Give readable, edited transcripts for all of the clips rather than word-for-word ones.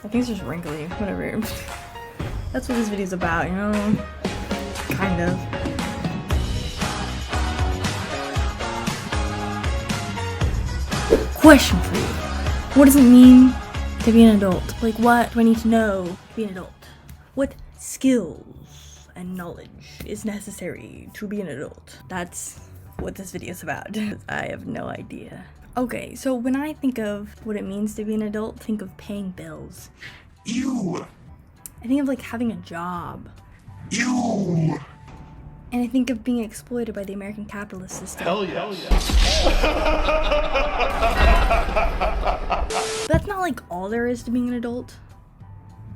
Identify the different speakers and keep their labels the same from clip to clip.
Speaker 1: I think it's just wrinkly, whatever. That's what this video's about, you know? Kind of. Question for you. What does it mean to be an adult? Like, what do I need to know to be an adult? What skills and knowledge is necessary to be an adult? That's what this video is about. I have no idea. Okay, so when I think of what it means to be an adult, think of paying bills.
Speaker 2: You!
Speaker 1: I think of like having a job.
Speaker 2: You!
Speaker 1: And I think of being exploited by the American capitalist system.
Speaker 2: Hell yeah.
Speaker 1: But that's not like all there is to being an adult.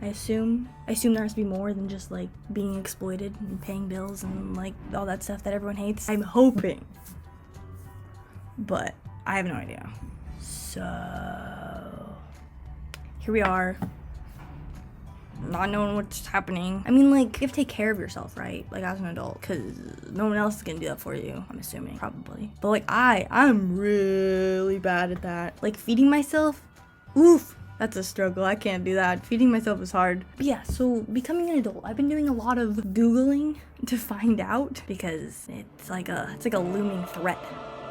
Speaker 1: I assume there has to be more than just like being exploited and paying bills and like all that stuff that everyone hates. I'm hoping. But I have no idea. So here we are. Not knowing what's happening. I mean, like, you have to take care of yourself, right? Like, as an adult, because no one else is gonna do that for you, I'm assuming, probably. But like, I'm really bad at that. Like, feeding myself, oof, that's a struggle. I can't do that. Feeding myself is hard. But yeah, so becoming an adult, I've been doing a lot of Googling to find out, because it's like a looming threat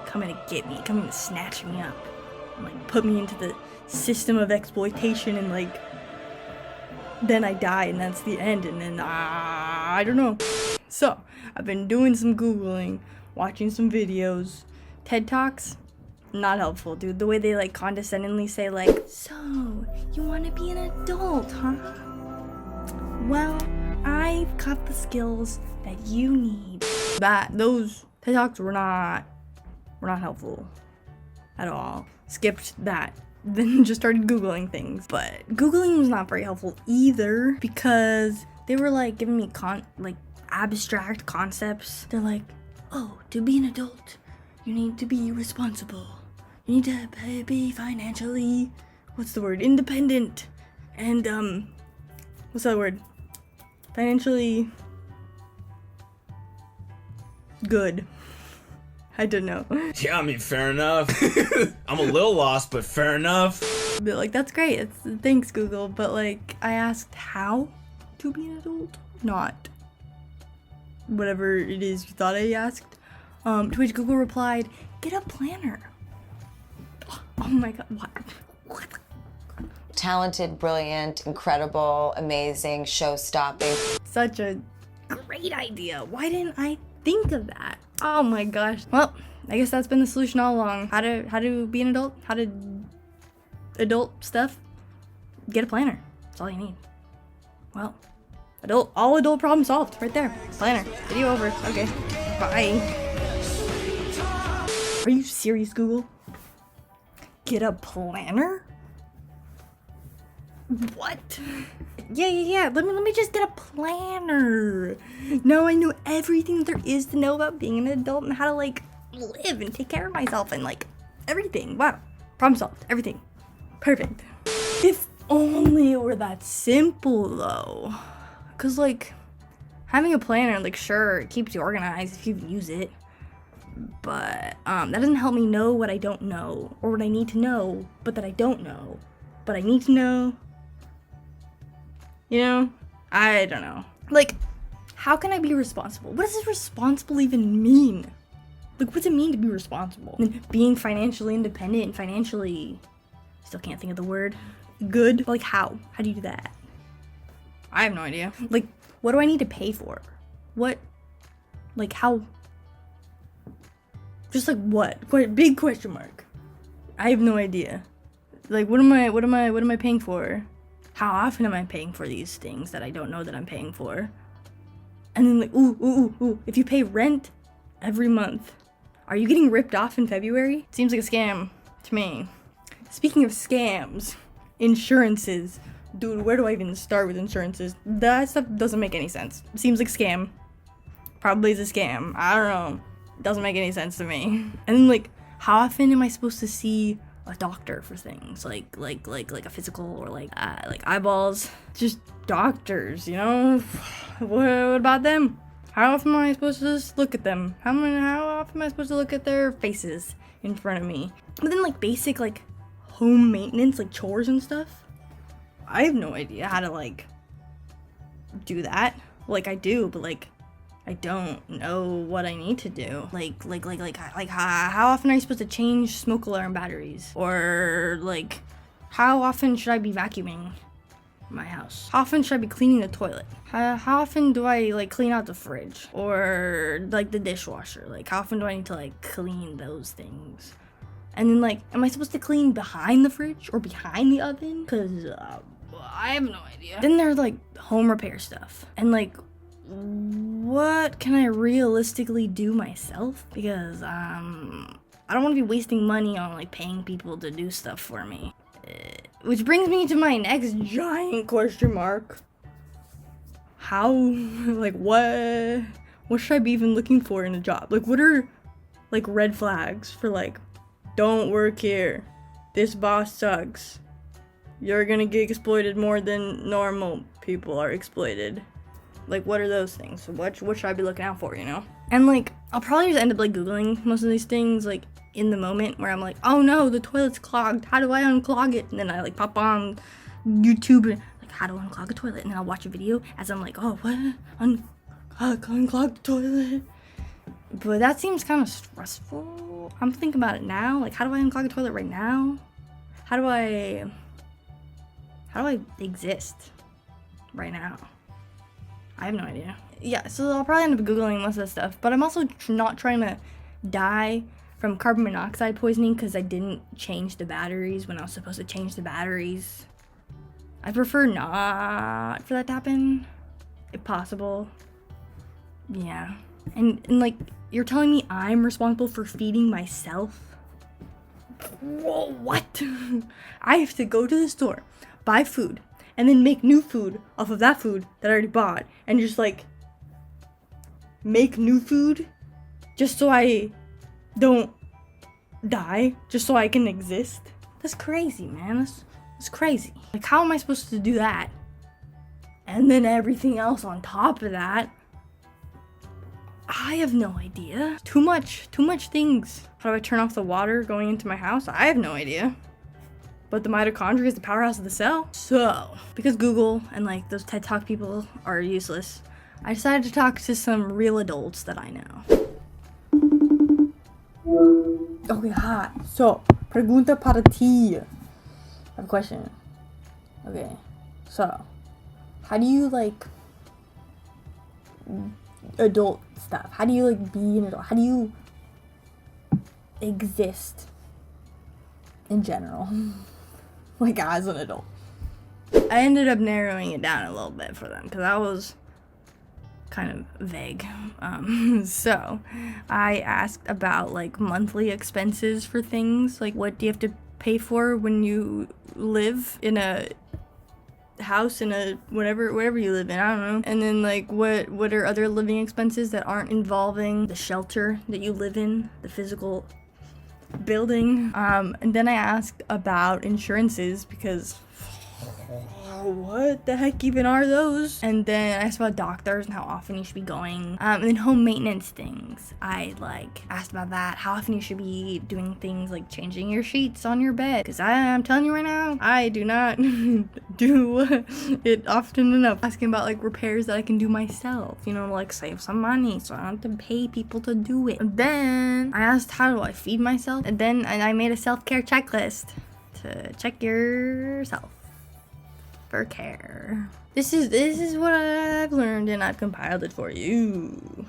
Speaker 1: coming to get me, coming to snatch me up, and like put me into the system of exploitation, and like then I die and that's the end, and then I don't know. So I've been doing some Googling, watching some videos. TED Talks, not helpful, dude. The way they like condescendingly say like, so you want to be an adult, huh? Well, I've got the skills that you need. Those TED Talks were not helpful at all. Skipped that. Then just started Googling things. But Googling was not very helpful either, because they were like giving me like abstract concepts. They're like, oh, to be an adult, you need to be responsible. You need to be financially, independent. And what's that word? Financially good. I don't know.
Speaker 3: Yeah, I mean, fair enough. I'm a little lost, but fair enough.
Speaker 1: But like, that's great. Thanks, Google. But like, I asked how to be an adult, not whatever it is you thought I asked. To which Google replied, get a planner. Oh my god, what?
Speaker 4: Talented, brilliant, incredible, amazing, show-stopping.
Speaker 1: Such a great idea. Why didn't I think of that? Oh my gosh. Well, I guess that's been the solution all along. How to be an adult? How to adult stuff? Get a planner. That's all you need. Well, all adult problem solved right there. Planner. Video over. Okay. Bye. Are you serious, Google? Get a planner? What? Yeah. Let me just get a planner. Now I know everything there is to know about being an adult and how to like live and take care of myself and like everything. Wow. Problem solved. Everything. Perfect. If only it were that simple though. Cause like having a planner, like sure, it keeps you organized if you use it. But that doesn't help me know what I don't know or what I need to know, but that I don't know, but I need to know. You know? I don't know. Like, how can I be responsible? What does this responsible even mean? Like, what does it mean to be responsible? And being financially independent and financially, still can't think of the word, good? But like, how? How do you do that? I have no idea. Like, what do I need to pay for? What? Like, how? Just like what? Big question mark. I have no idea. Like, what am I paying for? How often am I paying for these things that I don't know that I'm paying for? And then like, ooh, if you pay rent every month, are you getting ripped off in February? Seems like a scam to me. Speaking of scams, insurances. Dude, where do I even start with insurances? That stuff doesn't make any sense. Seems like a scam. Probably is a scam. I don't know. Doesn't make any sense to me. And then like, how often am I supposed to see a doctor for things like a physical or like eyeballs? Just doctors, you know? What about them? How often am I supposed to just look at them? How often am I supposed to look at their faces in front of me? But then like basic like home maintenance, like chores and stuff. I have no idea how to like do that. Like I do, but like I don't know what I need to do. Like how often are you supposed to change smoke alarm batteries? Or like how often should I be vacuuming my house? How often should I be cleaning the toilet? How often do I like clean out the fridge or like the dishwasher? Like how often do I need to like clean those things? And then like, am I supposed to clean behind the fridge or behind the oven? Cause I have no idea. Then there's like home repair stuff and like, what can I realistically do myself? Because I don't want to be wasting money on like paying people to do stuff for me. Which brings me to my next giant question mark. How, like what should I be even looking for in a job? Like what are like red flags for like, don't work here, this boss sucks, you're gonna get exploited more than normal people are exploited? Like what are those things? So what should I be looking out for, you know? And like I'll probably just end up like Googling most of these things like in the moment where I'm like, oh no, the toilet's clogged, how do I unclog it? And then I like pop on YouTube and like, how do I unclog a toilet? And then I'll watch a video as I'm like, oh what? Unclog the toilet. But that seems kind of stressful. I'm thinking about it now. Like how do I unclog a toilet right now? How do I exist right now? I have no idea. Yeah, so I'll probably end up Googling most of this stuff, but I'm also not trying to die from carbon monoxide poisoning because I didn't change the batteries when I was supposed to change the batteries. I prefer not for that to happen, if possible. Yeah. And like, you're telling me I'm responsible for feeding myself? Whoa, what? I have to go to the store, buy food, and then make new food off of that food that I already bought, and just like make new food just so I don't die, just so I can exist. That's crazy, man. That's crazy. Like how am I supposed to do that? And then everything else on top of that? I have no idea. Too much things. How do I turn off the water going into my house? I have no idea. But the mitochondria is the powerhouse of the cell. So, because Google and like those TED Talk people are useless, I decided to talk to some real adults that I know. Okay, hi. So, pregunta para ti. I have a question. Okay, so, how do you like adult stuff? How do you like be an adult? How do you exist in general? Like as an adult. I ended up narrowing it down a little bit for them because that was kind of vague. So I asked about like monthly expenses for things, like what do you have to pay for when you live in a house in a whatever you live in, I don't know. And then like what are other living expenses that aren't involving the shelter that you live in, the physical building. And then I asked about insurances because what the heck even are those? And then I asked about doctors and how often you should be going. And then home maintenance things. I like asked about that, how often you should be doing things like changing your sheets on your bed. Because I'm telling you right now, I do not do it often enough. Asking about like repairs that I can do myself, you know, like save some money so I don't have to pay people to do it. And then I asked how do I feed myself? And then I made a self-care checklist to check yourself for care. This is what I've learned and I've compiled it for you.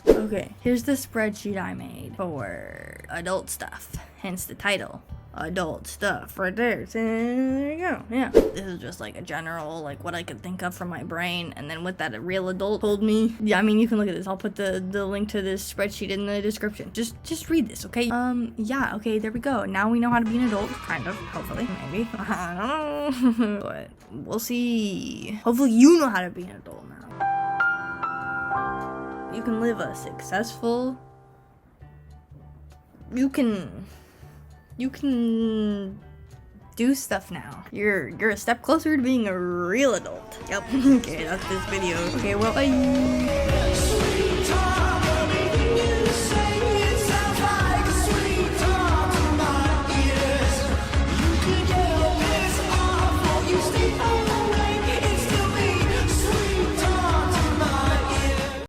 Speaker 1: Okay, here's the spreadsheet I made for adult stuff, hence the title. Adult stuff right there. So there you go. Yeah. This is just like a general, like what I could think of from my brain. And then what that a real adult told me. Yeah, I mean, you can look at this. I'll put the link to this spreadsheet in the description. Just read this, okay? Yeah, okay, there we go. Now we know how to be an adult, kind of, hopefully, maybe. I don't know. But we'll see. Hopefully you know how to be an adult now. You can live a successful... You can do stuff now. You're a step closer to being a real adult. Yep. Okay, that's this video. Okay, well, bye.